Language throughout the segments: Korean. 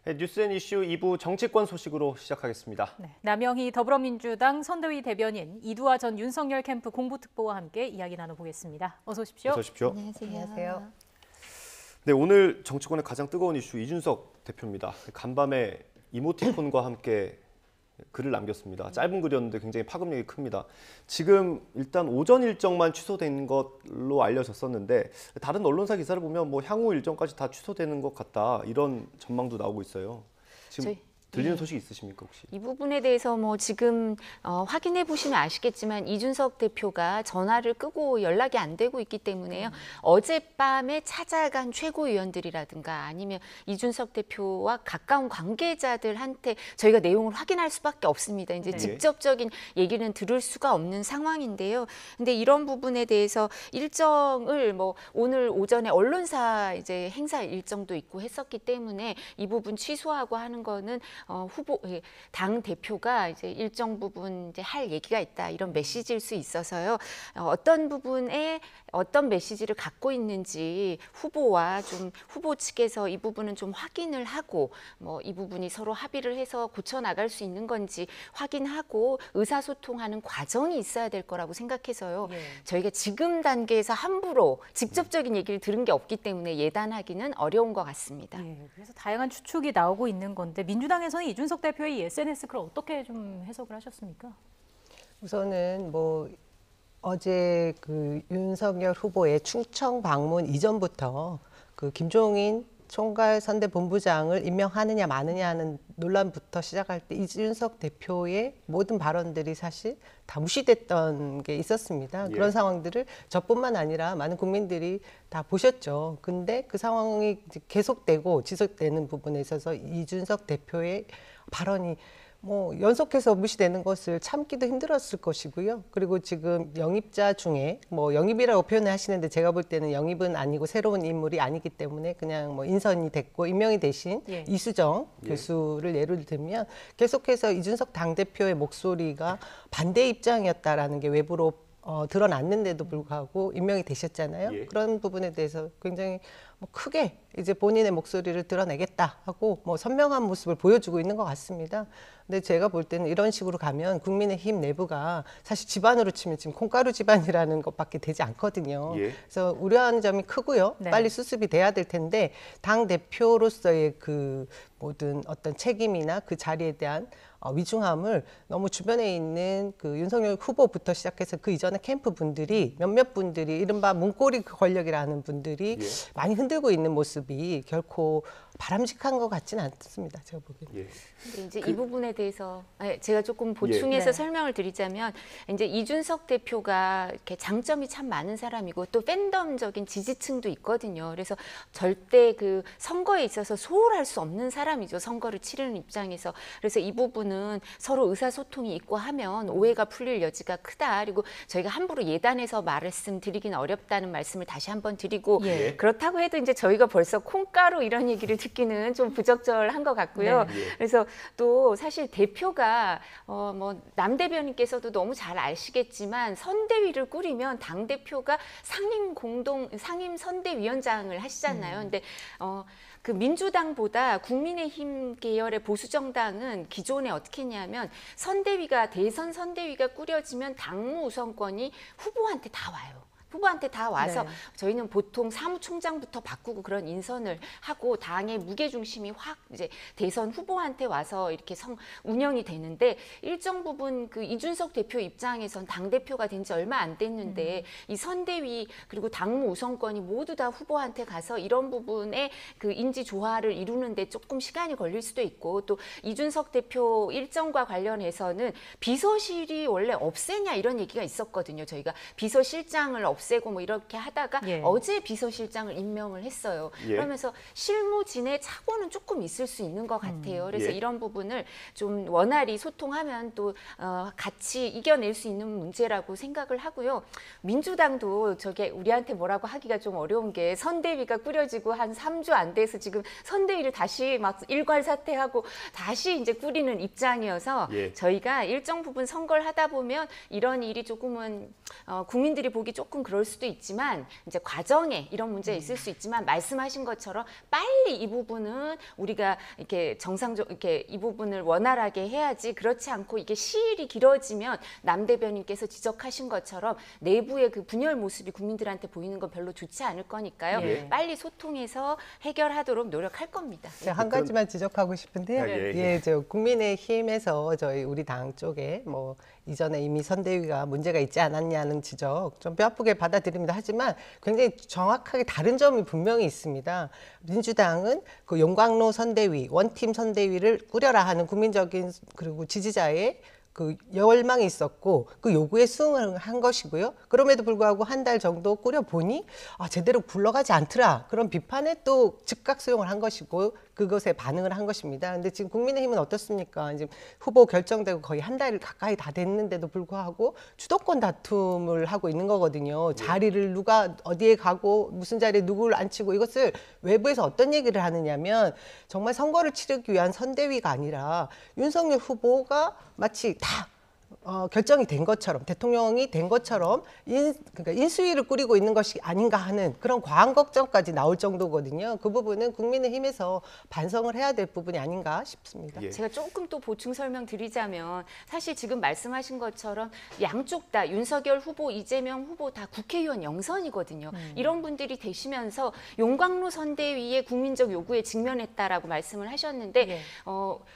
네, 뉴스앤 이슈 2부 정치권 소식으로 시작하겠습니다. 네, 남영희 더불어민주당 선대위 대변인, 이두화 전 윤석열 캠프 공보특보와 함께 이야기 나눠보겠습니다. 어서 오십시오. 어서 오십시오. 안녕하세요. 네, 오늘 정치권의 가장 뜨거운 이슈 이준석 대표입니다. 간밤에 이모티콘과 함께 글을 남겼습니다. 짧은 글이었는데 굉장히 파급력이 큽니다. 지금 일단 오전 일정만 취소된 것로 알려졌었는데 다른 언론사 기사를 보면 뭐 향후 일정까지 다 취소되는 것 같다 이런 전망도 나오고 있어요. 지금 들리는 소식 있으십니까 혹시? 이 부분에 대해서 뭐 지금 확인해 보시면 아시겠지만 이준석 대표가 전화를 끄고 연락이 안 되고 있기 때문에요. 어젯밤에 찾아간 최고위원들이라든가 아니면 이준석 대표와 가까운 관계자들한테 저희가 내용을 확인할 수밖에 없습니다. 이제 네. 직접적인 얘기는 들을 수가 없는 상황인데요. 근데 이런 부분에 대해서 일정을 뭐 오늘 오전에 언론사 이제 행사 일정도 있고 했었기 때문에 이 부분 취소하고 하는 거는 당 대표가 이제 일정 부분 이제 할 얘기가 있다 이런 메시지일 수 있어서요. 어떤 부분에 어떤 메시지를 갖고 있는지 후보와 좀 후보 측에서 이 부분은 좀 확인을 하고 뭐 이 부분이 서로 합의를 해서 고쳐 나갈 수 있는 건지 확인하고 의사소통하는 과정이 있어야 될 거라고 생각해서요. 저희가 지금 단계에서 함부로 직접적인 얘기를 들은 게 없기 때문에 예단하기는 어려운 것 같습니다. 그래서 다양한 추측이 나오고 있는 건데 민주당에서는 이준석 대표의 이 SNS 글을 어떻게 좀 해석을 하셨습니까? 우선은 뭐 어제 그 윤석열 후보의 충청 방문 이전부터 그 김종인 총괄 선대본부장을 임명하느냐 마느냐 하는 논란부터 시작할 때 이준석 대표의 모든 발언들이 사실 다 무시됐던 게 있었습니다. 그런 상황들을 저뿐만 아니라 많은 국민들이 다 보셨죠. 근데 그 상황이 계속되고 지속되는 부분에 있어서 이준석 대표의 발언이 뭐 연속해서 무시되는 것을 참기도 힘들었을 것이고요. 그리고 지금 영입자 중에 뭐 영입이라고 표현을 하시는데 제가 볼 때는 영입은 아니고 새로운 인물이 아니기 때문에 그냥 뭐 인선이 됐고 임명이 되신 이수정 교수를 예를 들면 계속해서 이준석 당대표의 목소리가 반대 입장이었다라는 게 외부로 드러났는데도 불구하고 임명이 되셨잖아요. 그런 부분에 대해서 굉장히 뭐 크게 이제 본인의 목소리를 드러내겠다 하고 뭐 선명한 모습을 보여주고 있는 것 같습니다. 근데 제가 볼 때는 이런 식으로 가면 국민의힘 내부가 사실 집안으로 치면 지금 콩가루 집안이라는 것밖에 되지 않거든요. 그래서 우려하는 점이 크고요. 빨리 수습이 돼야 될 텐데 당 대표로서의 그 모든 어떤 책임이나 그 자리에 대한 위중함을 너무 주변에 있는 그 윤석열 후보부터 시작해서 그 이전에 캠프 분들이 몇몇 분들이 이른바 문고리 권력이라는 분들이 많이 흔들고 있는 모습이 결코 바람직한 것 같지는 않습니다. 제가 보기에는. 근데 이제 이 부분에 대해서 제가 조금 보충해서 설명을 드리자면 이제 이준석 대표가 이렇게 장점이 참 많은 사람이고 또 팬덤적인 지지층도 있거든요. 그래서 절대 그 선거에 있어서 소홀할 수 없는 사람이죠. 선거를 치르는 입장에서. 그래서 이 부분은 서로 의사소통이 있고 하면 오해가 풀릴 여지가 크다. 그리고 저희가 함부로 예단해서 말씀드리기는 어렵다는 말씀을 다시 한번 드리고 그렇다고 해도 이제 저희가 벌써 콩가루 이런 얘기를 듣기는 좀 부적절한 것 같고요. 그래서 또 사실 대표가 뭐 남 대변인께서도 너무 잘 아시겠지만 선대위를 꾸리면 당 대표가 상임 선대위원장을 하시잖아요. 근데 그 민주당보다 국민의힘 계열의 보수 정당은 기존에 어떻게 했냐면 대선 선대위가 꾸려지면 당무 우선권이 후보한테 다 와요. 후보한테 다 와서 저희는 보통 사무총장부터 바꾸고 그런 인선을 하고 당의 무게중심이 확 이제 대선 후보한테 와서 이렇게 운영이 되는데 일정 부분 그 이준석 대표 입장에선 당대표가 된 지 얼마 안 됐는데 이 선대위 그리고 당무 우선권이 모두 다 후보한테 가서 이런 부분에 그 인지 조화를 이루는데 조금 시간이 걸릴 수도 있고 또 이준석 대표 일정과 관련해서는 비서실이 원래 없애냐 이런 얘기가 있었거든요. 저희가 비서실장을 없애고 뭐 이렇게 하다가 어제 비서실장을 임명을 했어요. 그러면서 실무진의 착오는 조금 있을 수 있는 것 같아요. 그래서 이런 부분을 좀 원활히 소통하면 또 같이 이겨낼 수 있는 문제라고 생각을 하고요. 민주당도 저게 우리한테 뭐라고 하기가 좀 어려운 게 선대위가 꾸려지고 한 3주 안 돼서 지금 선대위를 다시 막 일괄 사퇴하고 다시 이제 꾸리는 입장이어서 저희가 일정 부분 선거를 하다 보면 이런 일이 조금은 국민들이 보기 조금 그럴 수도 있지만 이제 과정에 이런 문제가 있을 수 있지만 말씀하신 것처럼 빨리 이 부분은 우리가 이렇게 정상적 이렇게 이 부분을 원활하게 해야지 그렇지 않고 이게 시일이 길어지면 남 대변인께서 지적하신 것처럼 내부의 그 분열 모습이 국민들한테 보이는 건 별로 좋지 않을 거니까요. 예. 빨리 소통해서 해결하도록 노력할 겁니다. 제가 한 가지만 지적하고 싶은데요. 아, 예, 예. 예, 저 국민의힘에서 저희 우리 당 쪽에 뭐 이전에 이미 선대위가 문제가 있지 않았냐는 지적 좀 뼈아프게 받아들입니다. 하지만 굉장히 정확하게 다른 점이 분명히 있습니다. 민주당은 그 용광로 선대위, 원팀 선대위를 꾸려라 하는 국민적인 그리고 지지자의 그 열망이 있었고 그 요구에 수응을 한 것이고요. 그럼에도 불구하고 한 달 정도 꾸려보니 제대로 굴러가지 않더라. 그런 비판에 또 즉각 수용을 한 것이고 그것에 반응을 한 것입니다. 근데 지금 국민의힘은 어떻습니까? 지금 후보 결정되고 거의 한 달 가까이 다 됐는데도 불구하고 주도권 다툼을 하고 있는 거거든요. 자리를 누가 어디에 가고 무슨 자리에 누구를 앉히고 이것을 외부에서 어떤 얘기를 하느냐면 정말 선거를 치르기 위한 선대위가 아니라 윤석열 후보가 마치 다 결정이 된 것처럼 대통령이 된 것처럼 그러니까 인수위를 꾸리고 있는 것이 아닌가 하는 그런 과한 걱정까지 나올 정도거든요. 그 부분은 국민의힘에서 반성을 해야 될 부분이 아닌가 싶습니다. 예. 제가 조금 또 보충 설명드리자면 사실 지금 말씀하신 것처럼 양쪽 다 윤석열 후보, 이재명 후보 다 국회의원 영선이거든요. 이런 분들이 되시면서 용광로 선대위의 국민적 요구에 직면했다라고 말씀을 하셨는데 예.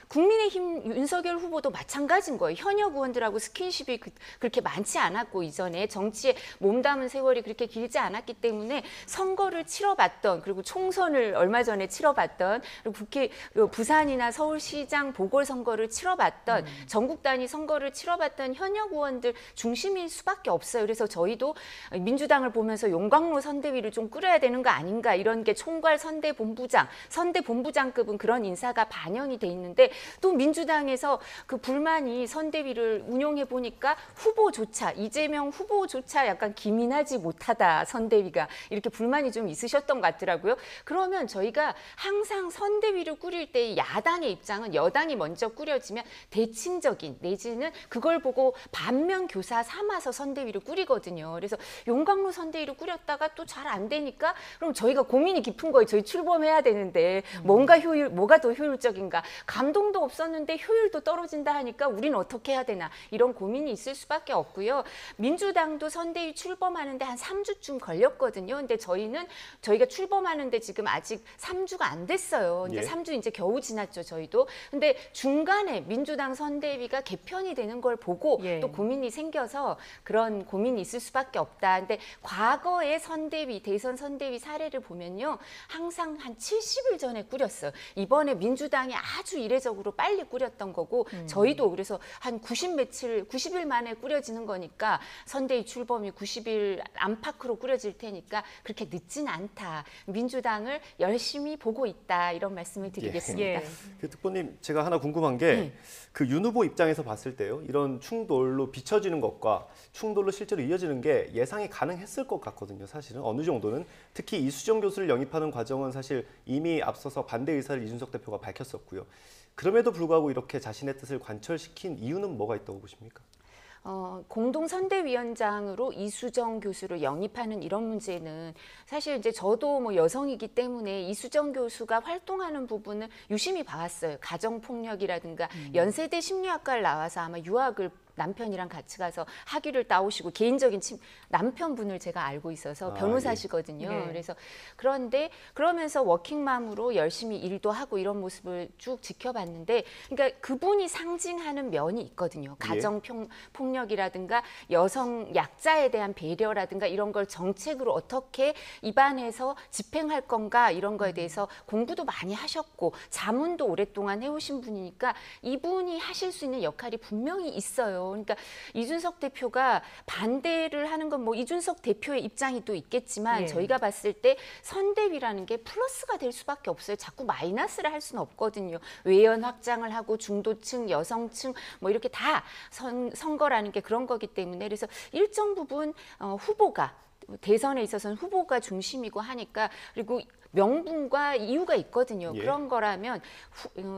국민의힘 윤석열 후보도 마찬가지인 거예요. 현역 의원들하고 스킨십이 그렇게 많지 않았고 이전에 정치에 몸담은 세월이 그렇게 길지 않았기 때문에 선거를 치러봤던 그리고 총선을 얼마 전에 치러봤던 그리고 국회 부산이나 서울시장 보궐선거를 치러봤던 전국 단위 선거를 치러봤던 현역 의원들 중심일 수밖에 없어요. 그래서 저희도 민주당을 보면서 용광로 선대위를 좀 꾸려야 되는 거 아닌가 이런 게 총괄 선대본부장급은 그런 인사가 반영이 돼 있는데 또 민주당에서 그 불만이 선대위를 운용해 보니까 후보조차 이재명 후보조차 약간 기민하지 못하다 선대위가 이렇게 불만이 좀 있으셨던 것 같더라고요. 그러면 저희가 항상 선대위를 꾸릴 때 야당의 입장은 여당이 먼저 꾸려지면 대칭적인 내지는 그걸 보고 반면 교사 삼아서 선대위를 꾸리거든요. 그래서 용광로 선대위를 꾸렸다가 또 잘 안 되니까 그럼 저희가 고민이 깊은 거예요. 저희 출범해야 되는데 뭐가 더 효율적인가? 감동도 없었는데 효율도 떨어진다 하니까 우리는 어떻게 해야 되나? 이런 고민이 있을 수밖에 없고요. 민주당도 선대위 출범하는데 한 3주쯤 걸렸거든요. 근데 저희가 출범하는데 지금 아직 3주가 안 됐어요. 근데 예. 3주 이제 겨우 지났죠, 저희도. 근데 중간에 민주당 선대위가 개편이 되는 걸 보고 예. 또 고민이 생겨서 그런 고민이 있을 수밖에 없다. 근데 과거의 선대위, 대선 선대위 사례를 보면요. 항상 한 70일 전에 꾸렸어요. 이번에 민주당이 아주 이례적으로 빨리 꾸렸던 거고 저희도 그래서 한 90일 만에 꾸려지는 거니까 선대위 출범이 90일 안팎으로 꾸려질 테니까 그렇게 늦진 않다. 민주당을 열심히 보고 있다. 이런 말씀을 드리겠습니다. 예. 그 특보님 제가 하나 궁금한 게 그 윤 후보 입장에서 봤을 때요. 이런 충돌로 비춰지는 것과 충돌로 실제로 이어지는 게 예상이 가능했을 것 같거든요. 사실은 어느 정도는 특히 이수정 교수를 영입하는 과정은 사실 이미 앞서서 반대 의사를 이준석 대표가 밝혔었고요. 그럼에도 불구하고 이렇게 자신의 뜻을 관철시킨 이유는 뭐가 있다고 보십니까? 공동선대위원장으로 이수정 교수를 영입하는 이런 문제는 사실 이제 저도 뭐 여성이기 때문에 이수정 교수가 활동하는 부분을 유심히 봐왔어요. 가정폭력이라든가 연세대 심리학과를 나와서 아마 유학을 남편이랑 같이 가서 학위를 따오시고 개인적인 남편분을 제가 알고 있어서 변호사시거든요. 예. 그래서 그러면서 워킹맘으로 열심히 일도 하고 이런 모습을 쭉 지켜봤는데 그러니까 그분이 상징하는 면이 있거든요. 가정 폭력이라든가 여성 약자에 대한 배려라든가 이런 걸 정책으로 어떻게 입안에서 집행할 건가 이런 거에 대해서 공부도 많이 하셨고 자문도 오랫동안 해오신 분이니까 이분이 하실 수 있는 역할이 분명히 있어요. 그러니까 이준석 대표가 반대를 하는 건 뭐 이준석 대표의 입장이 또 있겠지만 예. 저희가 봤을 때 선대위라는 게 플러스가 될 수밖에 없어요. 자꾸 마이너스를 할 수는 없거든요. 외연 확장을 하고 중도층, 여성층 뭐 이렇게 다 선거라는 게 그런 거기 때문에 그래서 일정 부분 후보가 대선에 있어서는 후보가 중심이고 하니까 그리고 명분과 이유가 있거든요. 예. 그런 거라면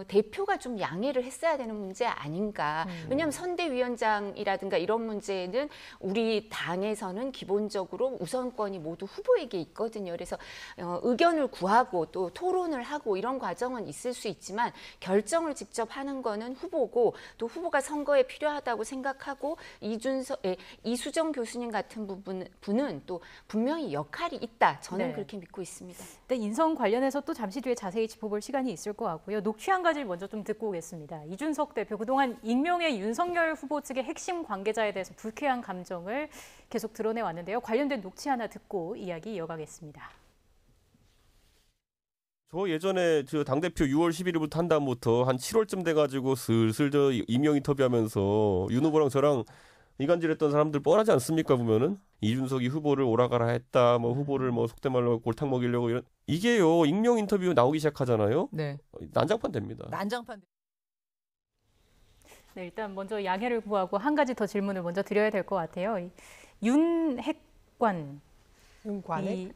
대표가 좀 양해를 했어야 되는 문제 아닌가. 왜냐하면 선대위원장이라든가 이런 문제는 우리 당에서는 기본적으로 우선권이 모두 후보에게 있거든요. 그래서 의견을 구하고 또 토론을 하고 이런 과정은 있을 수 있지만 결정을 직접 하는 거는 후보고 또 후보가 선거에 필요하다고 생각하고 이수정 교수님 같은 분은 또 분명히 역할이 있다. 저는 네. 그렇게 믿고 있습니다. 네, 인선 관련해서 또 잠시 뒤에 자세히 짚어볼 시간이 있을 것 같고요. 녹취 한 가지를 먼저 좀 듣고 오겠습니다. 이준석 대표, 그동안 익명의 윤석열 후보 측의 핵심 관계자에 대해서 불쾌한 감정을 계속 드러내왔는데요. 관련된 녹취 하나 듣고 이야기 이어가겠습니다. 저 예전에 저 당대표 6월 11일부터 한 다음부터 한 7월쯤 돼가지고 슬슬 저 익명 인터뷰하면서 윤 후보랑 저랑 이간질했던 사람들 뻔하지 않습니까? 보면은 이준석이 후보를 오라가라 했다, 뭐 후보를 뭐 속된 말로 골탕 먹이려고 이런 이게요 익명 인터뷰 나오기 시작하잖아요. 네. 난장판 됩니다. 난장판. 네, 일단 먼저 양해를 구하고 한 가지 더 질문을 먼저 드려야 될 것 같아요. 윤핵관, 윤관에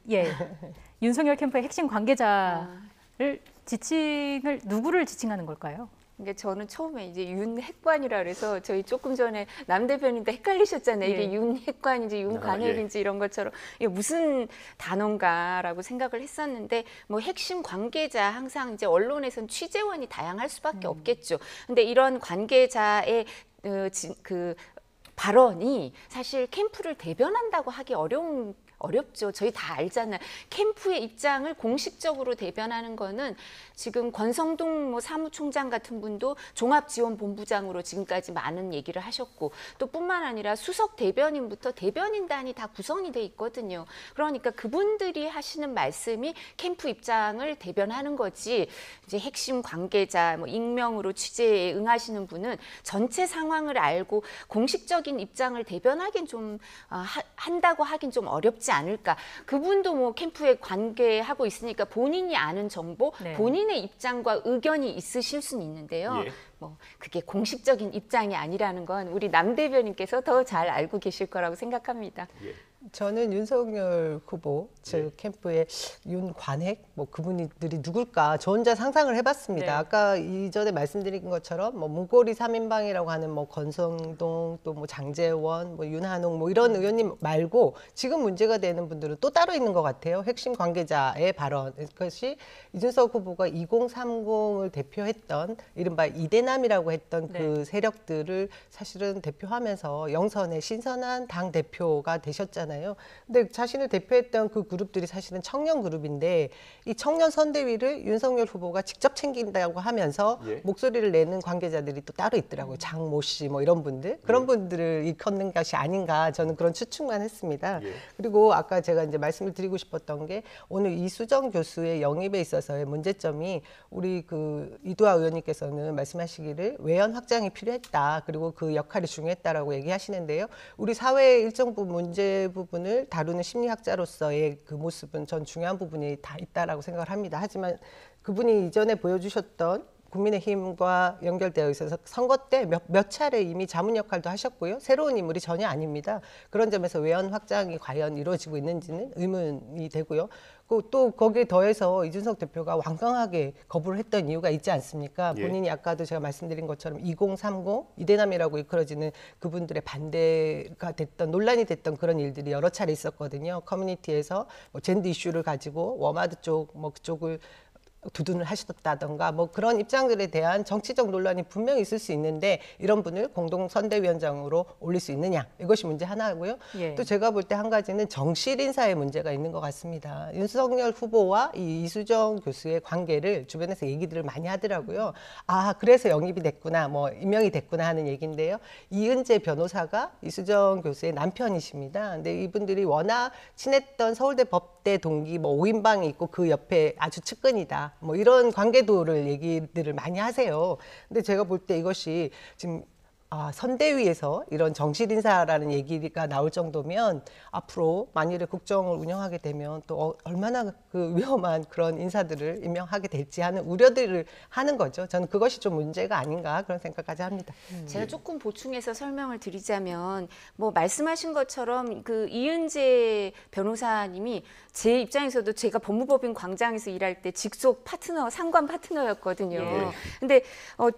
윤석열 캠프의 핵심 관계자를 지칭을 누구를 지칭하는 걸까요? 그러니까 저는 처음에 이제 윤핵관이라 그래서 저희 조금 전에 남 대표님도 헷갈리셨잖아요. 이게 예. 윤핵관인지 윤관핵인지 이런 것처럼 이게 무슨 단어인가라고 생각을 했었는데 뭐 핵심 관계자 항상 이제 언론에서는 취재원이 다양할 수밖에 없겠죠. 근데 이런 관계자의 그 발언이 사실 캠프를 대변한다고 하기 어렵죠. 저희 다 알잖아요. 캠프의 입장을 공식적으로 대변하는 거는 지금 권성동 뭐 사무총장 같은 분도 종합지원본부장으로 지금까지 많은 얘기를 하셨고 또 뿐만 아니라 수석 대변인부터 대변인단이 다 구성이 돼 있거든요. 그러니까 그분들이 하시는 말씀이 캠프 입장을 대변하는 거지 이제 핵심 관계자 뭐 익명으로 취재에 응하시는 분은 전체 상황을 알고 공식적인 입장을 대변하긴 좀 한다고 하긴 좀 어렵지 않을까. 그분도 뭐 캠프에 관계하고 있으니까 본인이 아는 정보, 네. 본인의 입장과 의견이 있으실 수는 있는데요. 예. 뭐 그게 공식적인 입장이 아니라는 건 우리 남 대변인께서 더 잘 알고 계실 거라고 생각합니다. 예. 저는 윤석열 후보 즉 캠프의 윤관핵 뭐 그분들이 누굴까 저 혼자 상상을 해봤습니다. 네. 아까 이전에 말씀드린 것처럼 뭐 문고리 3인방이라고 하는 뭐 권성동 또 뭐 장제원 뭐 윤한홍 뭐 이런 의원님 말고 지금 문제가 되는 분들은 또 따로 있는 것 같아요. 핵심 관계자의 발언 그것이 이준석 후보가 2030을 대표했던 이른바 이대남이라고 했던 그 세력들을 사실은 대표하면서 영선의 신선한 당 대표가 되셨잖아요. 근데 자신을 대표했던 그 그룹들이 사실은 청년 그룹인데 이 청년 선대위를 윤석열 후보가 직접 챙긴다고 하면서 예. 목소리를 내는 관계자들이 또 따로 있더라고요. 장모 씨 뭐 이런 분들 그런 분들을 일컫는 것이 아닌가 저는 그런 추측만 했습니다. 예. 그리고 아까 제가 이제 말씀을 드리고 싶었던 게 오늘 이수정 교수의 영입에 있어서의 문제점이 우리 그 이두하 의원님께서는 말씀하시기를 외연 확장이 필요했다. 그리고 그 역할이 중요했다라고 얘기하시는데요. 우리 사회의 일정 부분 문제 부분을 다루는 심리학자로서의 그 모습은 전 중요한 부분이 다 있다라고 생각을 합니다. 하지만 그분이 이전에 보여주셨던 국민의힘과 연결되어 있어서 선거 때 몇 차례 이미 자문 역할도 하셨고요. 새로운 인물이 전혀 아닙니다. 그런 점에서 외연 확장이 과연 이루어지고 있는지는 의문이 되고요. 또 거기에 더해서 이준석 대표가 완강하게 거부를 했던 이유가 있지 않습니까? 예. 본인이 아까도 제가 말씀드린 것처럼 2030 이대남이라고 일컬어지는 그분들의 반대가 됐던 논란이 됐던 그런 일들이 여러 차례 있었거든요. 커뮤니티에서 뭐 젠더 이슈를 가지고 워마드 쪽 뭐 그쪽을 두둔을 하셨다던가 뭐 그런 입장들에 대한 정치적 논란이 분명히 있을 수 있는데 이런 분을 공동 선대위원장으로 올릴 수 있느냐 이것이 문제 하나고요. 예. 또 제가 볼 때 한 가지는 정실 인사의 문제가 있는 것 같습니다. 윤석열 후보와 이 이수정 교수의 관계를 주변에서 얘기들을 많이 하더라고요. 아 그래서 영입이 됐구나 뭐 임명이 됐구나 하는 얘기인데요. 이은재 변호사가 이수정 교수의 남편이십니다. 근데 이분들이 워낙 친했던 서울대 법대 동기 뭐 5인방이 있고 그 옆에 아주 측근이다. 뭐 이런 관계도를 얘기들을 많이 하세요. 근데 제가 볼 때 이것이 지금 선대위에서 이런 정실 인사라는 얘기가 나올 정도면 앞으로 만일에 국정을 운영하게 되면 또 얼마나 그 위험한 그런 인사들을 임명하게 될지 하는 우려들을 하는 거죠. 저는 그것이 좀 문제가 아닌가 그런 생각까지 합니다. 제가 조금 보충해서 설명을 드리자면 뭐 말씀하신 것처럼 그 이은재 변호사님이 제 입장에서도 제가 법무법인 광장에서 일할 때 직속 파트너, 상관 파트너였거든요. 예. 근데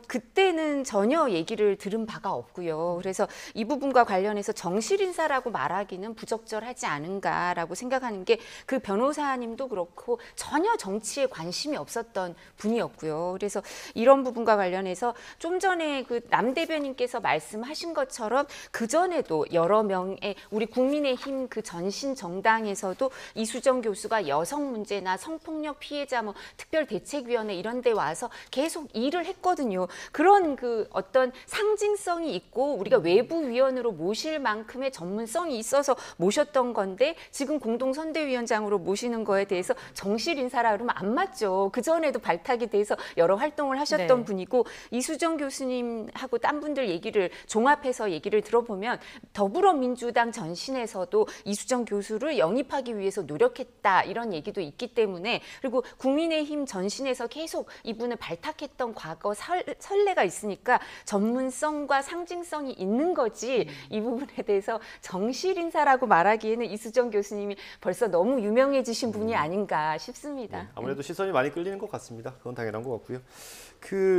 그때는 전혀 얘기를 들은 바가 없고요. 그래서 이 부분과 관련해서 정실 인사라고 말하기는 부적절하지 않은가라고 생각하는 게 그 변호사님도 그렇고 전혀 정치에 관심이 없었던 분이었고요. 그래서 이런 부분과 관련해서 좀 전에 그 남 대변인께서 말씀하신 것처럼 그 전에도 여러 명의 우리 국민의힘 그 전신 정당에서도 이수정 교수가 여성 문제나 성폭력 피해자 뭐 특별대책위원회 이런 데 와서 계속 일을 했거든요. 그런 그 어떤 상징성이 있고 우리가 외부 위원으로 모실 만큼의 전문성이 있어서 모셨던 건데 지금 공동선대위원장으로 모시는 거에 대해서 정실 인사라 그러면 안 맞죠. 그 전에도 발탁이 돼서 여러 활동을 하셨던 네. 분이고 이수정 교수님하고 딴 분들 얘기를 종합해서 얘기를 들어보면 더불어민주당 전신에서도 이수정 교수를 영입하기 위해서 노력했다 이런 얘기도 있기 때문에 그리고 국민의힘 전신에서 계속 이분을 발탁했던 과거 선례가 있으니까 전문성과 상징성이 있는 거지 이 부분에 대해서 정실 인사라고 말하기에는 이수정 교수님이 벌써 너무 유명해지신 분이 아닌가 싶습니다. 네, 아무래도 시선이 많이 끌리는 것 같습니다. 그건 당연한 것 같고요.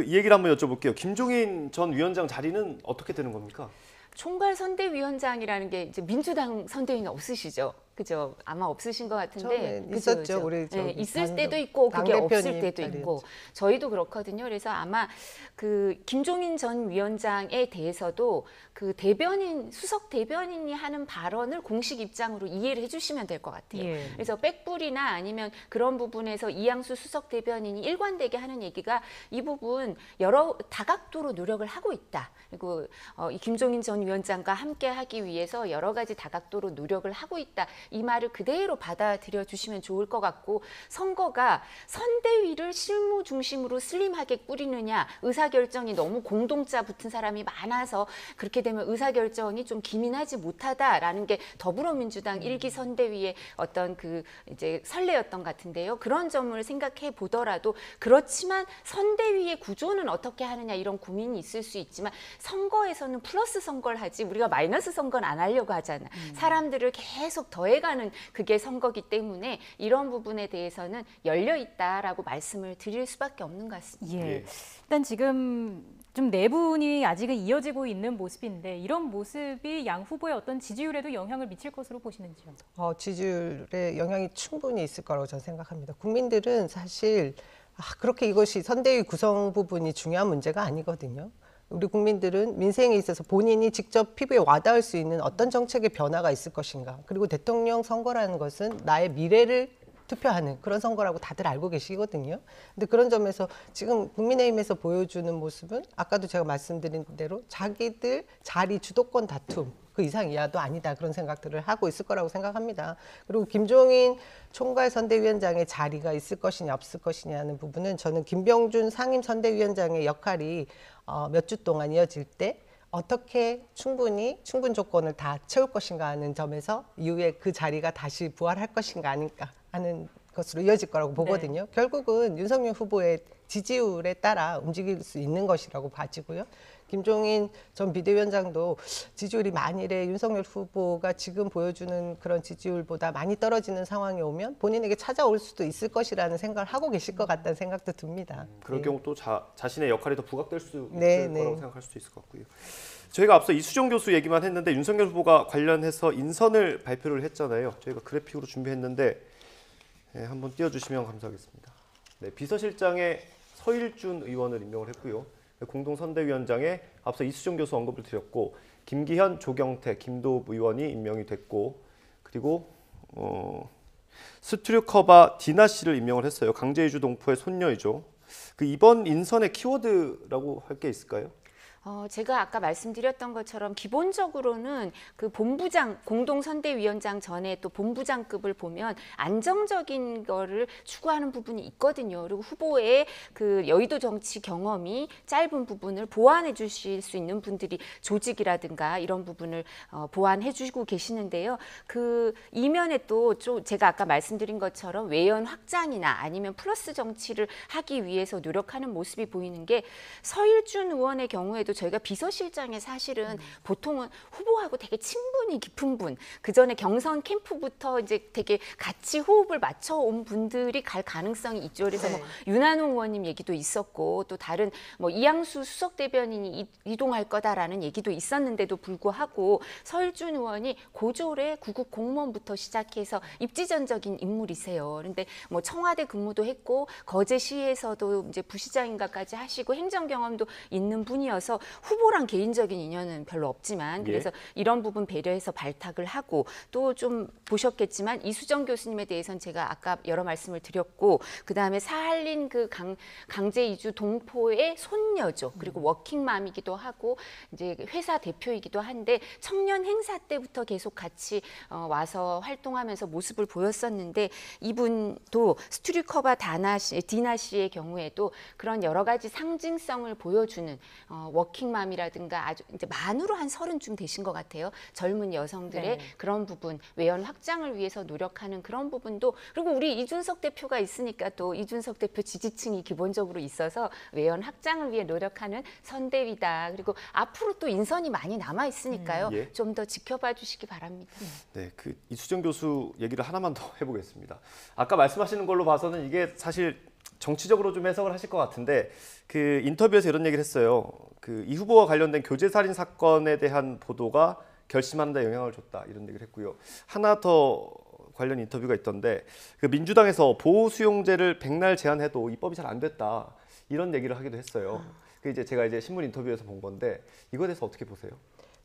이 얘기를 한번 여쭤볼게요. 김종인 전 위원장 자리는 어떻게 되는 겁니까? 총괄 선대위원장이라는 게 이제 민주당 선대위는 없으시죠? 그죠? 아마 없으신 것 같은데 처음에 그죠, 있었죠. 그죠? 우리 네, 있을 당- 때도 있고 그게 없을 당대표님 때도 자리였죠. 있고 저희도 그렇거든요. 그래서 아마 그 김종인 전 위원장에 대해서도 그 대변인 수석 대변인이 하는 발언을 공식 입장으로 이해를 해주시면 될 것 같아요. 예. 그래서 백불이나 아니면 그런 부분에서 이양수 수석 대변인이 일관되게 하는 얘기가 이 부분 여러 다각도로 노력을 하고 있다. 그리고 이 김종인 전 위원장과 함께 하기 위해서 여러 가지 다각도로 노력을 하고 있다. 이 말을 그대로 받아들여 주시면 좋을 것 같고 선거가 선대위를 실무 중심으로 슬림하게 꾸리느냐 의사결정이 너무 공동자 붙은 사람이 많아서 그렇게 되면 의사결정이 좀 기민하지 못하다라는 게 더불어민주당 일기 선대위의 어떤 그 이제 선례였던 것 같은데요. 그런 점을 생각해 보더라도 그렇지만 선대위의 구조는 어떻게 하느냐 이런 고민이 있을 수 있지만 선거에서는 플러스 선거를 하지 우리가 마이너스 선거는 안 하려고 하잖아. 사람들을 계속 더해가는 그게 선거기 때문에 이런 부분에 대해서는 열려 있다라고 말씀을 드릴 수밖에 없는 것 같습니다. 예. 예. 일단 지금 좀 내분이 아직은 이어지고 있는 모습인데 이런 모습이 양 후보의 어떤 지지율에도 영향을 미칠 것으로 보시는지요? 지지율에 영향이 충분히 있을 거라고 저는 생각합니다. 국민들은 사실 그렇게 이것이 선대위 구성 부분이 중요한 문제가 아니거든요. 우리 국민들은 민생에 있어서 본인이 직접 피부에 와닿을 수 있는 어떤 정책의 변화가 있을 것인가. 그리고 대통령 선거라는 것은 나의 미래를 투표하는 그런 선거라고 다들 알고 계시거든요. 근데 그런 점에서 지금 국민의힘에서 보여주는 모습은 아까도 제가 말씀드린 대로 자기들 자리 주도권 다툼 그 이상 이하도 아니다 그런 생각들을 하고 있을 거라고 생각합니다. 그리고 김종인 총괄 선대위원장의 자리가 있을 것이냐 없을 것이냐는 부분은 저는 김병준 상임 선대위원장의 역할이 몇 주 동안 이어질 때 어떻게 충분 조건을 다 채울 것인가 하는 점에서 이후에 그 자리가 다시 부활할 것인가 아닐까 하는 것으로 이어질 거라고 보거든요. 결국은 윤석열 후보의 지지율에 따라 움직일 수 있는 것이라고 봐지고요. 김종인 전 비대위원장도 지지율이 만일에 윤석열 후보가 지금 보여주는 그런 지지율보다 많이 떨어지는 상황이 오면 본인에게 찾아올 수도 있을 것이라는 생각을 하고 계실 것 같다는 생각도 듭니다. 그럴 경우 또 자신의 역할이 더 부각될 수 네, 있을 네. 거라고 생각할 수도 있을 것 같고요. 저희가 앞서 이수정 교수 얘기만 했는데 윤석열 후보가 관련해서 인선을 발표를 했잖아요. 저희가 그래픽으로 준비했는데 한번 띄워주시면 감사하겠습니다. 네, 비서실장에 서일준 의원을 임명을 했고요. 공동선대위원장에 앞서 이수정 교수 언급을 드렸고 김기현, 조경태, 김도읍 의원이 임명이 됐고 그리고 스투류커바 디나 씨를 임명을 했어요. 강제이주 동포의 손녀이죠. 그 이번 인선의 키워드라고 할 게 있을까요? 제가 아까 말씀드렸던 것처럼 기본적으로는 그 본부장, 공동선대위원장 전에 또 본부장급을 보면 안정적인 거를 추구하는 부분이 있거든요. 그리고 후보의 그 여의도 정치 경험이 짧은 부분을 보완해 주실 수 있는 분들이 조직이라든가 이런 부분을 보완해 주시고 계시는데요. 그 이면에 또 제가 아까 말씀드린 것처럼 외연 확장이나 아니면 플러스 정치를 하기 위해서 노력하는 모습이 보이는 게 서일준 의원의 경우에도 저희가 비서실장에 사실은 보통은 후보하고 되게 친분이 깊은 분, 그 전에 경선 캠프부터 이제 되게 같이 호흡을 맞춰온 분들이 갈 가능성이 있죠. 그래서 뭐 윤한홍 의원님 얘기도 있었고 또 다른 뭐 이양수 수석 대변인이 이동할 거다라는 얘기도 있었는데도 불구하고 서일준 의원이 고졸의 구급 공무원부터 시작해서 입지전적인 인물이세요. 그런데 뭐 청와대 근무도 했고 거제시에서도 이제 부시장인가까지 하시고 행정 경험도 있는 분이어서 후보랑 개인적인 인연은 별로 없지만 그래서 이런 부분 배려해서 발탁을 하고 또 좀 보셨겠지만 이수정 교수님에 대해서는 제가 아까 여러 말씀을 드렸고 그다음에 사할린 그 강제 이주 동포의 손녀죠. 그리고 워킹맘이기도 하고 이제 회사 대표이기도 한데 청년 행사 때부터 계속 같이 와서 활동하면서 모습을 보였었는데 이분도 스투리커바 디나 씨의 경우에도 그런 여러 가지 상징성을 보여주는 워킹맘이라든가 아주 이제 만으로 한 30쯤 되신 것 같아요. 젊은 여성들의 그런 부분, 외연 확장을 위해서 노력하는 그런 부분도 그리고 우리 이준석 대표가 있으니까 또 이준석 대표 지지층이 기본적으로 있어서 외연 확장을 위해 노력하는 선대위다. 그리고 앞으로 또 인선이 많이 남아 있으니까요. 좀 더 지켜봐 주시기 바랍니다. 네, 그 이수정 교수 얘기를 하나만 더 해보겠습니다. 아까 말씀하시는 걸로 봐서는 이게 사실 정치적으로 좀 해석을 하실 것 같은데 그 인터뷰에서 이런 얘기를 했어요. 그 이 후보와 관련된 교제살인 사건에 대한 보도가 결심하는 데 영향을 줬다 이런 얘기를 했고요. 하나 더 관련 인터뷰가 있던데 그 민주당에서 보호수용제를 백날 제한해도 입법이 잘 안 됐다 이런 얘기를 하기도 했어요. 그 이제 제가 이제 신문 인터뷰에서 본 건데 이거에 대해서 어떻게 보세요?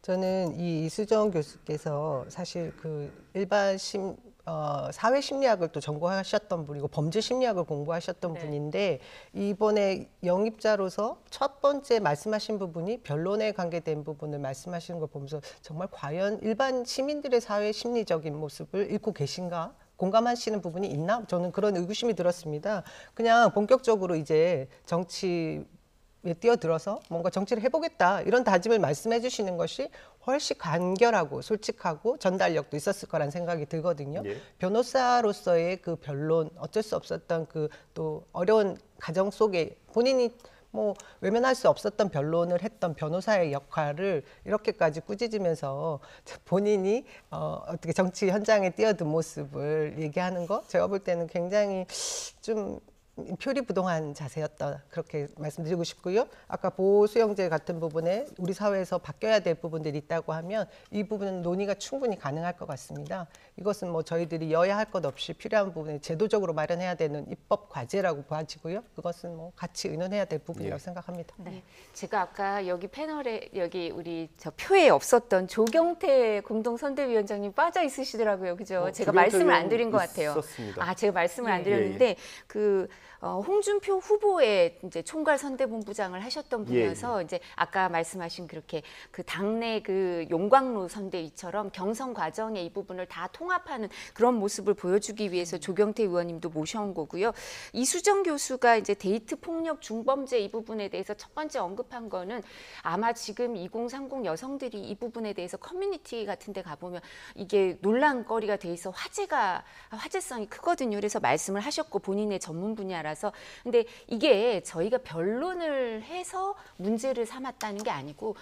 저는 이 이수정 교수께서 사실 그 일반 사회 심리학을 또 전공하셨던 분이고 범죄 심리학을 공부하셨던 분인데 이번에 영입자로서 첫 번째 말씀하신 부분이 변론에 관계된 부분을 말씀하시는 걸 보면서 정말 과연 일반 시민들의 사회 심리적인 모습을 읽고 계신가? 공감하시는 부분이 있나? 저는 그런 의구심이 들었습니다. 그냥 본격적으로 이제 정치에 뛰어들어서 뭔가 정치를 해보겠다 이런 다짐을 말씀해 주시는 것이 훨씬 간결하고 솔직하고 전달력도 있었을 거란 생각이 들거든요. 변호사로서의 그 변론, 어쩔 수 없었던 그 또 어려운 가정 속에 본인이 뭐 외면할 수 없었던 변론을 했던 변호사의 역할을 이렇게까지 꾸짖으면서 본인이 어떻게 정치 현장에 뛰어든 모습을 얘기하는 거 제가 볼 때는 굉장히 좀 표리부동한 자세였다 그렇게 말씀드리고 싶고요. 아까 보호수용제 같은 부분에 우리 사회에서 바뀌어야 될 부분들이 있다고 하면 이 부분은 논의가 충분히 가능할 것 같습니다. 이것은 뭐 저희들이 여야 할 것 없이 필요한 부분에 제도적으로 마련해야 되는 입법 과제라고 봐지고요. 그것은 뭐 같이 의논해야 될 부분이라고 생각합니다. 네. 제가 아까 여기 패널에 여기 우리 저 표에 없었던 조경태 공동선대위원장님 빠져 있으시더라고요. 그죠? 제가 말씀을 안 드린 것 같아요. 있었습니다. 제가 말씀을 안 드렸는데 그 홍준표 후보의 이제 총괄 선대본부장을 하셨던 분이어서 이제 아까 말씀하신 그렇게 그 당내 그 용광로 선대위처럼 경선 과정에 이 부분을 다 통합하는 그런 모습을 보여주기 위해서 조경태 의원님도 모셔온 거고요. 이수정 교수가 이제 데이트 폭력 중범죄 이 부분에 대해서 첫 번째 언급한 거는 아마 지금 2030 여성들이 이 부분에 대해서 커뮤니티 같은 데 가보면 이게 논란거리가 돼 있어 화제성이 크거든요. 그래서 말씀을 하셨고 본인의 전문 분야라서 근데 이게 저희가 변론을 해서 문제를 삼았다는 게 아니고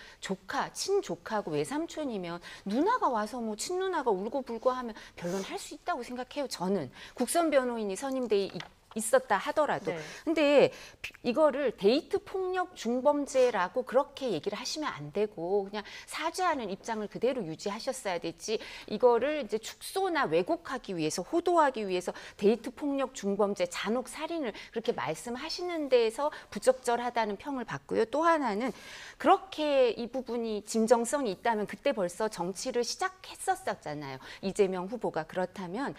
친조카하고 외삼촌이면 누나가 와서 뭐 친누나가 울고불고 하면 변론할 수 있다고 생각해요. 저는 국선 변호인이 선임돼 있었다 하더라도. 근데 이거를 데이트 폭력 중범죄라고 그렇게 얘기를 하시면 안 되고 그냥 사죄하는 입장을 그대로 유지하셨어야 됐지 이거를 이제 축소나 왜곡하기 위해서 호도하기 위해서 데이트 폭력 중범죄 잔혹 살인을 그렇게 말씀하시는 데에서 부적절하다는 평을 받고요. 또 하나는 그렇게 이 부분이 진정성이 있다면 그때 벌써 정치를 시작했었잖아요. 이재명 후보가. 그렇다면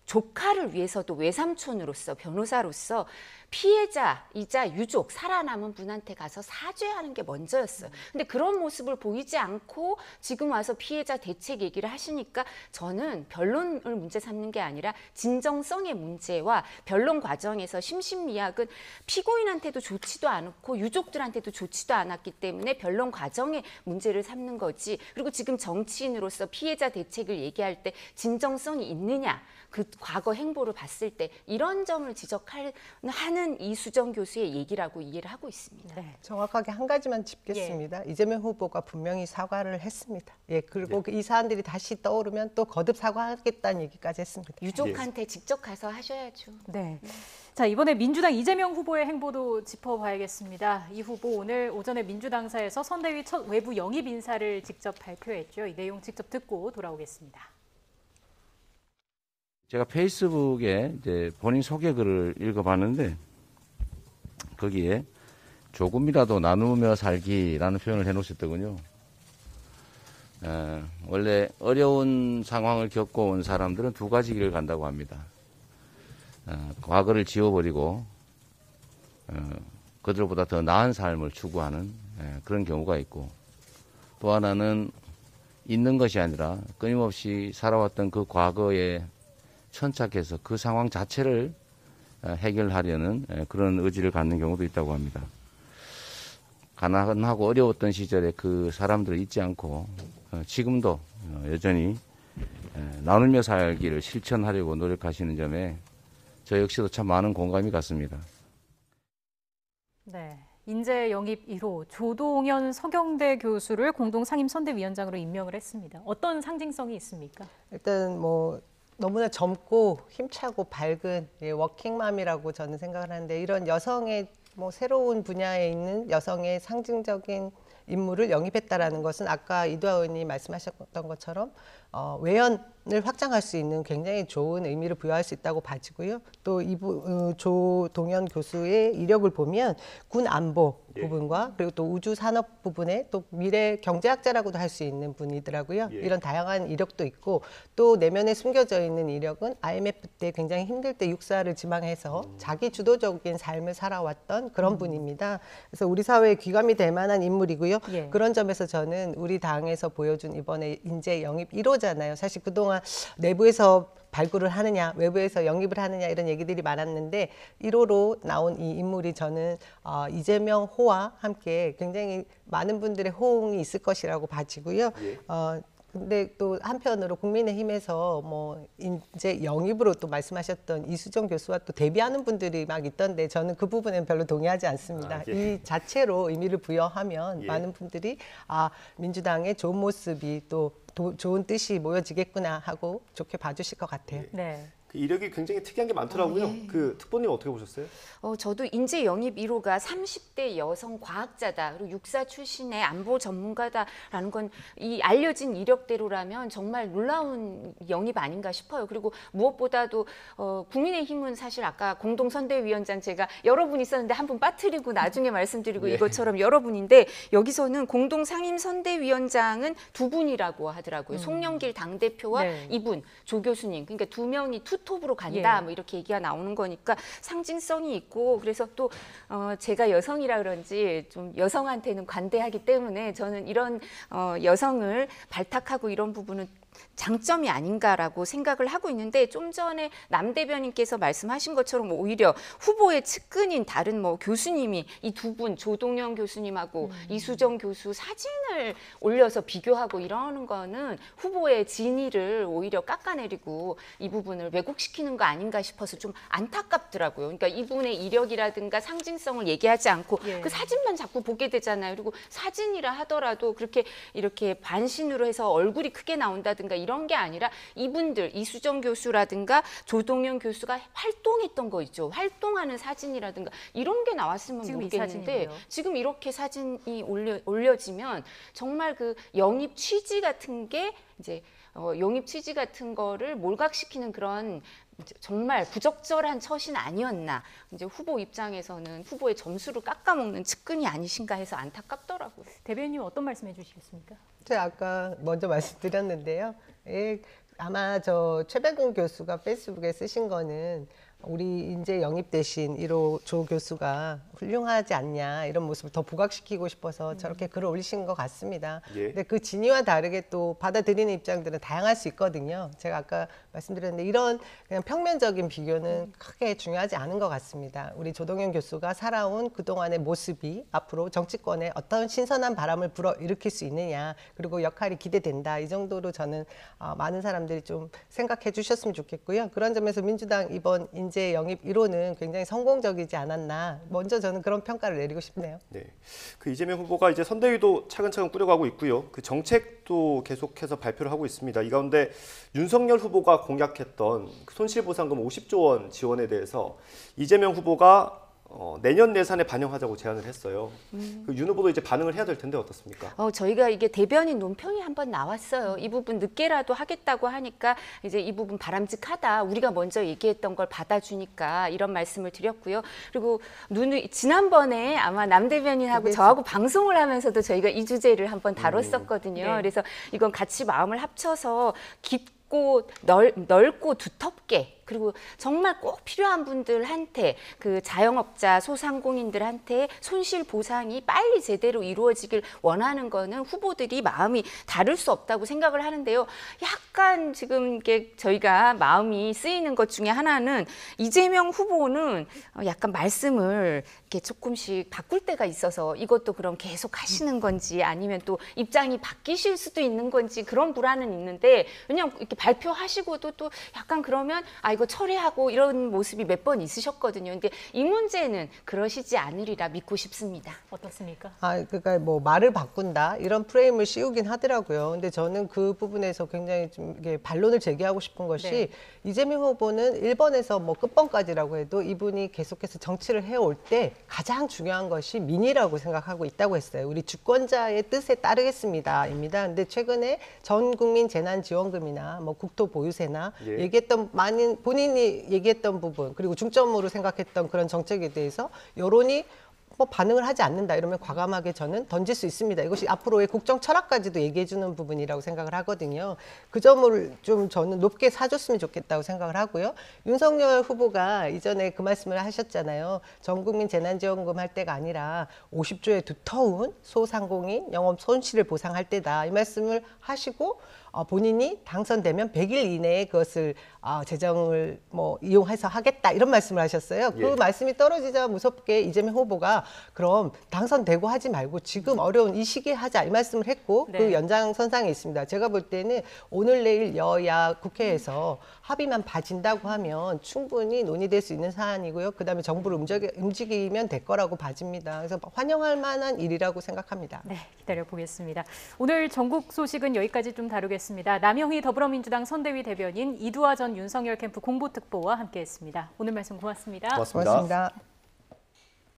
조카를 위해서도 외삼촌으로서 변호사로서 피해자이자 유족, 살아남은 분한테 가서 사죄하는 게 먼저였어요. 근데 그런 모습을 보이지 않고 지금 와서 피해자 대책 얘기를 하시니까 저는 변론을 문제 삼는 게 아니라 진정성의 문제와 변론 과정에서 심신미약은 피고인한테도 좋지도 않고 유족들한테도 좋지도 않았기 때문에 변론 과정의 문제를 삼는 거지. 그리고 지금 정치인으로서 피해자 대책을 얘기할 때 진정성이 있느냐, 그 과거 행보를 봤을 때 이런 점을 지적하는 이수정 교수의 얘기라고 이해를 하고 있습니다. 네. 정확하게 한 가지만 짚겠습니다. 이재명 후보가 분명히 사과를 했습니다. 예, 그리고 이 사안들이 다시 떠오르면 또 거듭 사과하겠다는 얘기까지 했습니다. 유족한테 직접 가서 하셔야죠. 네. 자, 이번에 민주당 이재명 후보의 행보도 짚어봐야겠습니다. 이 후보 오늘 오전에 민주당사에서 선대위 첫 외부 영입 인사를 직접 발표했죠. 이 내용 직접 듣고 돌아오겠습니다. 제가 페이스북에 이제 본인 소개글을 읽어봤는데 거기에 조금이라도 나누며 살기라는 표현을 해놓으셨더군요. 원래 어려운 상황을 겪어온 사람들은 두 가지 길을 간다고 합니다. 과거를 지워버리고 그들보다 더 나은 삶을 추구하는 그런 경우가 있고, 또 하나는 있는 것이 아니라 끊임없이 살아왔던 그 과거에 천착해서 그 상황 자체를 해결하려는 그런 의지를 갖는 경우도 있다고 합니다. 가난하고 어려웠던 시절에 그 사람들을 잊지 않고 지금도 여전히 나누며 살기를 실천하려고 노력하시는 점에 저 역시도 참 많은 공감이 갔습니다. 네. 인재 영입 1호 조동현 서경대 교수를 공동 상임 선대위원장으로 임명을 했습니다. 어떤 상징성이 있습니까? 일단 뭐 너무나 젊고 힘차고 밝은 워킹맘이라고 저는 생각을 하는데, 이런 여성의 뭐 새로운 분야에 있는 여성의 상징적인 인물을 영입했다라는 것은 아까 이두아 의원이 말씀하셨던 것처럼 외연을 확장할 수 있는 굉장히 좋은 의미를 부여할 수 있다고 봐지고요. 또 조동현 교수의 이력을 보면 군 안보 부분과 그리고 또 우주 산업 부분에 또 미래 경제학자라고도 할 수 있는 분이더라고요. 이런 다양한 이력도 있고, 또 내면에 숨겨져 있는 이력은 IMF 때 굉장히 힘들 때 육사를 지망해서 자기 주도적인 삶을 살아왔던 그런 분입니다. 그래서 우리 사회에 귀감이 될 만한 인물이고요. 그런 점에서 저는 우리 당에서 보여준 이번에 인재 영입 1호잖아요. 사실 그동안 내부에서 발굴을 하느냐, 외부에서 영입을 하느냐 이런 얘기들이 많았는데 1호로 나온 이 인물이 저는 이재명 호와 함께 굉장히 많은 분들의 호응이 있을 것이라고 봐지고요. 근데 또 한편으로 국민의힘에서 뭐 인재 영입으로 또 말씀하셨던 이수정 교수와 또 대비하는 분들이 막 있던데 저는 그 부분은 별로 동의하지 않습니다. 이 자체로 의미를 부여하면 많은 분들이 민주당의 좋은 모습이 또 좋은 뜻이 모여지겠구나 하고 좋게 봐주실 것 같아요. 네. 그 이력이 굉장히 특이한 게 많더라고요. 그 특보님 어떻게 보셨어요? 저도 인재 영입 1호가 30대 여성 과학자다, 그리고 육사 출신의 안보 전문가다라는 건 이 알려진 이력대로라면 정말 놀라운 영입 아닌가 싶어요. 그리고 무엇보다도 국민의힘은 사실 아까 공동선대위원장 제가 여러 분 있었는데 한 분 빠뜨리고 나중에 말씀드리고 이것처럼 여러 분인데, 여기서는 공동상임선대위원장은 두 분이라고 하더라고요. 송영길 당대표와 이분 조 교수님, 그러니까 두 명이 투톱으로 간다 뭐 이렇게 얘기가 나오는 거니까 상징성이 있고, 그래서 또 제가 여성이라 그런지 좀 여성한테는 관대하기 때문에 저는 이런 여성을 발탁하고 이런 부분은 장점이 아닌가라고 생각을 하고 있는데, 좀 전에 남 대변인께서 말씀하신 것처럼 오히려 후보의 측근인 다른 뭐 교수님이 이 두 분 조동현 교수님하고 이수정 교수 사진을 올려서 비교하고 이러는 거는 후보의 진위를 오히려 깎아내리고 이 부분을 왜곡시키는 거 아닌가 싶어서 좀 안타깝더라고요. 그러니까 이분의 이력이라든가 상징성을 얘기하지 않고 그 사진만 자꾸 보게 되잖아요. 그리고 사진이라 하더라도 그렇게 이렇게 반신으로 해서 얼굴이 크게 나온다든가 이런 게 아니라 이분들 이수정 교수라든가 조동현 교수가 활동했던 거 있죠. 활동하는 사진이라든가 이런 게 나왔으면 모르겠는데 지금 이렇게 사진이 올려지면 정말 그 영입 취지 같은 게 이제 영입 취지 같은 거를 몰각시키는 그런 정말 부적절한 처신 아니었나. 이제 후보 입장에서는 후보의 점수를 깎아먹는 측근이 아니신가 해서 안타깝더라고요. 대변인님 어떤 말씀해 주시겠습니까? 제가 아까 먼저 말씀드렸는데요. 아마 저 최백운 교수가 페이스북에 쓰신 거는 우리 인재 영입 대신 1호 조 교수가 훌륭하지 않냐 이런 모습을 더 부각시키고 싶어서 저렇게 글을 올리신 것 같습니다. 예. 근데 그 진위와 다르게 또 받아들이는 입장들은 다양할 수 있거든요. 제가 아까 말씀드렸는데 이런 그냥 평면적인 비교는 크게 중요하지 않은 것 같습니다. 우리 조동현 교수가 살아온 그동안의 모습이 앞으로 정치권에 어떤 신선한 바람을 불어일으킬 수 있느냐, 그리고 역할이 기대된다, 이 정도로 저는 많은 사람들이 좀 생각해 주셨으면 좋겠고요. 그런 점에서 민주당 이번 인재 영입 1호는 굉장히 성공적이지 않았나, 먼저 저는 그런 평가를 내리고 싶네요. 네, 그 이재명 후보가 이제 선대위도 차근차근 꾸려가고 있고요. 그 정책도 계속해서 발표를 하고 있습니다. 이 가운데 윤석열 후보가 공약했던 손실보상금 50조 원 지원에 대해서 이재명 후보가 내년 예산에 반영하자고 제안을 했어요. 그 윤 후보도 이제 반응을 해야 될 텐데 어떻습니까? 저희가 이게 대변인 논평이 한번 나왔어요. 이 부분 늦게라도 하겠다고 하니까 이제 이 부분 바람직하다. 우리가 먼저 얘기했던 걸 받아주니까 이런 말씀을 드렸고요. 그리고 지난번에 아마 남 대변인하고 저하고 방송을 하면서도 저희가 이 주제를 한번 다뤘었거든요. 네. 그래서 이건 같이 마음을 합쳐서 깊고 넓고 두텁게, 그리고 정말 꼭 필요한 분들한테, 그 자영업자, 소상공인들한테 손실 보상이 빨리 제대로 이루어지길 원하는 거는 후보들이 마음이 다를 수 없다고 생각을 하는데요. 약간 지금 이게 저희가 마음이 쓰이는 것 중에 하나는 이재명 후보는 약간 말씀을 이렇게 조금씩 바꿀 때가 있어서 이것도 그럼 계속 하시는 건지 아니면 또 입장이 바뀌실 수도 있는 건지 그런 불안은 있는데, 왜냐하면 이렇게 발표하시고도 또 약간 그러면 이거 처리하고 이런 모습이 몇 번 있으셨거든요. 근데 이 문제는 그러시지 않으리라 믿고 싶습니다. 어떻습니까? 그러니까 뭐 말을 바꾼다 이런 프레임을 씌우긴 하더라고요. 근데 저는 그 부분에서 굉장히 좀 이게 반론을 제기하고 싶은 것이, 네. 이재명 후보는 1번에서 뭐 끝번까지라고 해도 이분이 계속해서 정치를 해올 때 가장 중요한 것이 민의라고 생각하고 있다고 했어요. 우리 주권자의 뜻에 따르겠습니다입니다. 근데 최근에 전 국민 재난지원금이나 뭐 국토보유세나 예. 얘기했던 본인이 얘기했던 부분, 그리고 중점으로 생각했던 그런 정책에 대해서 여론이 뭐 반응을 하지 않는다 이러면 과감하게 저는 던질 수 있습니다. 이것이 앞으로의 국정 철학까지도 얘기해 주는 부분이라고 생각을 하거든요. 그 점을 좀 저는 높게 사줬으면 좋겠다고 생각을 하고요. 윤석열 후보가 이전에 그 말씀을 하셨잖아요. 전 국민 재난지원금 할 때가 아니라 50조의 두터운 소상공인 영업 손실을 보상할 때다, 이 말씀을 하시고 본인이 당선되면 100일 이내에 그것을 재정을 뭐 이용해서 하겠다 이런 말씀을 하셨어요. 그 예. 말씀이 떨어지자 무섭게 이재명 후보가 그럼 당선되고 하지 말고 지금 어려운 이 시기에 하자, 이 말씀을 했고, 네. 그 연장선상에 있습니다. 제가 볼 때는 오늘 내일 여야 국회에서 합의만 봐진다고 하면 충분히 논의될 수 있는 사안이고요. 그다음에 정부를 움직이면 될 거라고 봐집니다. 그래서 환영할 만한 일이라고 생각합니다. 네, 기다려보겠습니다. 오늘 전국 소식은 여기까지 좀 다루겠습니다. 남영희 더불어민주당 선대위 대변인, 이두화 전 윤석열 캠프 공보특보와 함께했습니다. 오늘 말씀 고맙습니다. 고맙습니다. 고맙습니다.